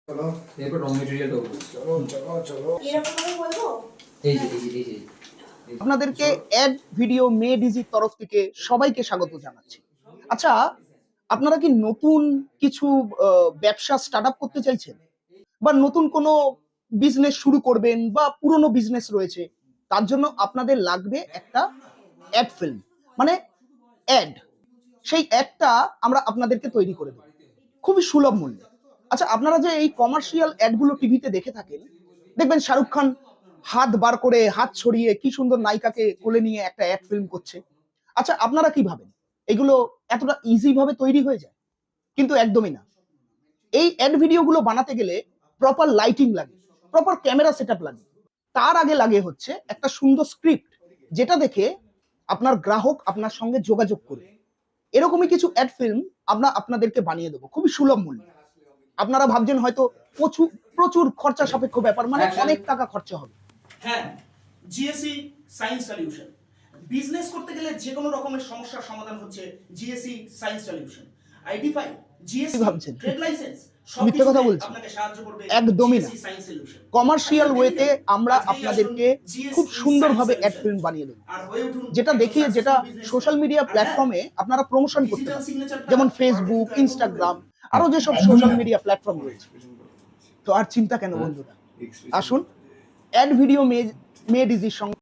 চলো এরপর র মেটেরিয়াল দেবো। চলো চলো চলো এরকম ভাবে বলবো। এই যে আপনাদেরকে অ্যাড ভিডিও মেড ইজির তরফ থেকে সবাইকে স্বাগত জানাচ্ছি। আচ্ছা, আপনারা কি নতুন কিছু ব্যবসা স্টার্ট আপ করতে চাইছেন, বা নতুন কোনো বিজনেস শুরু করবেন, বা পুরনো বিজনেস রয়েছে, তার জন্য আপনাদের লাগবে একটা অ্যাড ফিল্ম, মানে অ্যাড। সেই অ্যাডটা আমরা আপনাদেরকে তৈরি করে দেব খুবই সুলভ মূল্যে। আচ্ছা, আপনারা যে এই কমার্শিয়াল অ্যাডগুলো টিভিতে দেখে থাকেন, দেখবেন শাহরুখ খান হাত বার করে, হাত ছড়িয়ে কি সুন্দর নায়িকাকে কোলে নিয়ে একটা অ্যাড ফিল্ম করছে। আচ্ছা, আপনারা কি ভাবেন এগুলো এতটা ইজি ভাবে তৈরি হয়ে যায়? কিন্তু একদমই না। এই অ্যাড ভিডিওগুলো বানাতে গেলে প্রপার লাইটিং লাগে, প্রপার ক্যামেরা সেটআপ লাগে, তার আগে লাগে হচ্ছে একটা সুন্দর স্ক্রিপ্ট, যেটা দেখে আপনার গ্রাহক আপনার সঙ্গে যোগাযোগ করবে। এরকমই কিছু অ্যাড ফিল্ম আমরা আপনাদেরকে বানিয়ে দেবো খুবই সুলভ মূল্যে। আপনারা ভাবছেন হয়তো প্রচুর প্রচুর খরচা সাপেক্ষ ব্যাপার, মানে অনেক টাকা খরচা হবে। হ্যাঁ, জিএসসি সায়েন্স সলিউশন। বিজনেস করতে গেলে যে কোনো রকমের সমস্যার সমাধান হচ্ছে GSC science solution. Identify GSC ভাবছেন ট্রেড লাইসেন্স মিথ্যে কথা বলছি? আপনাকে সাহায্য করবে একদমই না। GSC science solution. কমার্শিয়াল ওয়েতে আমরা আপনাদেরকে খুব সুন্দরভাবে অ্যাড ফিল্ম বানিয়ে দেবো, আর হয়ে উঠুন যেটা দেখিয়ে, যেটা সোশ্যাল মিডিয়া প্ল্যাটফর্মে আপনারা প্রমোশন করতে ডিজিটাল পারেন, সিগনেচারটা যেমন ফেসবুক, ইনস্টাগ্রাম, আরো যেসব সোশ্যাল মিডিয়া প্ল্যাটফর্ম রয়েছে। তো আর চিন্তা কেন বন্ধুরা, আসুন অ্যাড ভিডিও মেড ইজির সঙ্গে